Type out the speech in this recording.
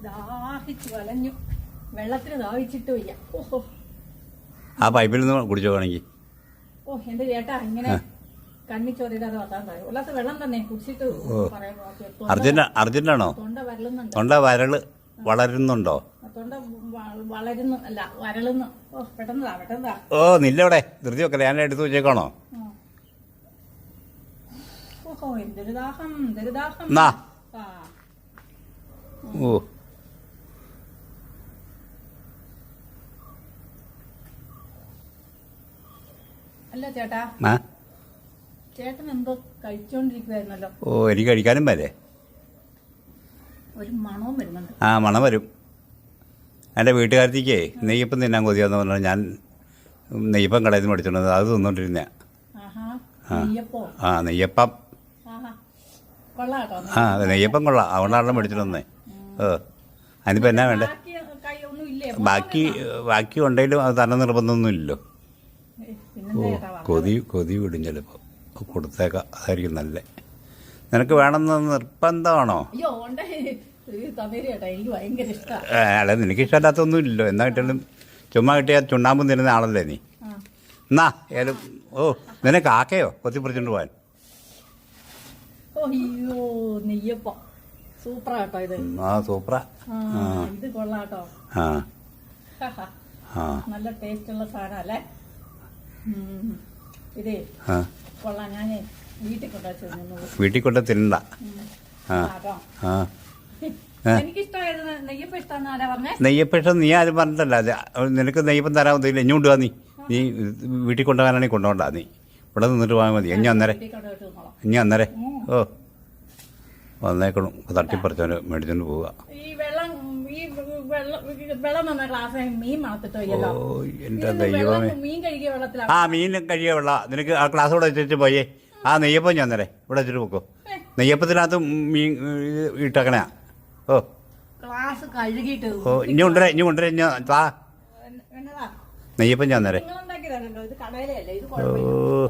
ദാഹിച്ചു വലഞ്ഞു. വെള്ളത്തിന് ദാഹിച്ചിട്ട് വയ്യ. ഓഹോ, ആ പൈപ്പിൽ നിന്ന് കുടിച്ചോ വേണമെങ്കിൽ. ഓ എന്റെ ചേട്ടാ, ഇങ്ങനെ കണ്ണിച്ചോറിടാതെ വത്താൻ പറയും. ഉള്ളത്തെ വെള്ളം തന്നെ കുടിച്ചിട്ട് അർജന്റാണോ? തൊണ്ട വരളുന്നുണ്ട്. തൊണ്ട വളരുന്നുണ്ടോ? തൊണ്ട വളരുന്നു അല്ല വരളുന്നു. ഓ പെട്ടെന്നതാ പെട്ടെന്നതാ. ഓ നില്ലവിടെ ധൃതി വെക്കല്ലേ, ഞാൻ എടുത്ത് വെച്ചേക്കാണോ? ഓഹോ, എന്തൊരു ദാഹം എന്തൊരു ദാഹം. ഓ അല്ല ചേട്ടാ, ചേട്ടൻ എന്തോ കഴിച്ചോണ്ടിരിക്കുവായിരുന്നല്ലോ. ഓ എനിക്ക് കഴിക്കാനും വരെ ഒരു മണവും വരുന്നുണ്ട്. ആ മണം വരും. എൻ്റെ വീട്ടുകാരത്തേക്കേ നെയ്യപ്പം തിന്നാൻ കൊതിയാന്ന് പറഞ്ഞാൽ ഞാൻ നെയ്യപ്പം കടയിൽ നിന്ന് മേടിച്ചോണ്ടത് അത് തിന്നോണ്ടിരുന്നേ. ആ നെയ്യപ്പം ആ അതെ നെയ്യപ്പം കൊള്ളാം, അതുകൊണ്ടാണല്ലോ മേടിച്ചിട്ടൊന്നേ. അതിനിപ്പോൾ എന്നാ വേണ്ടേ? ബാക്കി ഉണ്ടെങ്കിലും അത് തന്നെ നിർബന്ധമൊന്നുമില്ലല്ലോ. കൊതി വിടും ചിലപ്പോൾ. കൊടുത്തേക്കാം, അതായിരിക്കും നല്ല. നിനക്ക് വേണമെന്ന് നിർബന്ധമാണോ? അല്ല നിനക്ക് ഇഷ്ടമല്ലാത്തൊന്നും ഇല്ലല്ലോ. എന്നാ കിട്ടിയാലും ചുമ്മാ കിട്ടിയാൽ ചുണ്ണാമ്പും തരുന്ന ആളല്ലേ നീ. എന്നാ ഏലും ഓ നിനക്ക് ആക്കയോ കൊത്തിപ്പറിച്ചോണ്ട് പോകാൻ? ആ സൂപ്പറാ. ഇത് കൊള്ളാട്ടോ. നല്ല ടേസ്റ്റ് ഉള്ള സാധനം അല്ലേ ഇതേ. കൊള്ളാം, ഞാൻ വീട്ടിൽ കൊണ്ട് തിന്നണ്ട. നെയ്യപ്പം ഇഷ്ടം നീ ആരും പറഞ്ഞിട്ടല്ല. നിനക്ക് നെയ്യപ്പം തരാൻ ഒന്നുമില്ല. ഇനി കൊണ്ടുപോകാ നീ വീട്ടിൽ കൊണ്ടുപോകാനാണെങ്കിൽ കൊണ്ടുപോകണ്ട. നീ ഇവിടെ നിന്നിട്ട് പോയാൽ മതി. ഇനി അന്നേരം ഓ വന്നേക്കണം. തട്ടിപ്പറിച്ചോണ്ട് മേടിച്ചോണ്ട് പോവുക. ഓ എൻ്റെ ദൈവമേ. ആ മീൻ കഴുകിയ വെള്ളം നിനക്ക് ആ ക്ലാസ് കൂടെ വെച്ചിട്ട് പോയേ. ആ നെയ്യപ്പം ഞാൻ തരേ ഇവിടെ വെച്ചിട്ട് പോക്കോ. നെയ്യപ്പത്തിനകത്ത് മീൻ ഇട്ടേക്കണേ. ഓ ഓ ഇനി കൊണ്ടുവരാ താ നെയ്യപ്പം ഞാൻ തരേ. ഓ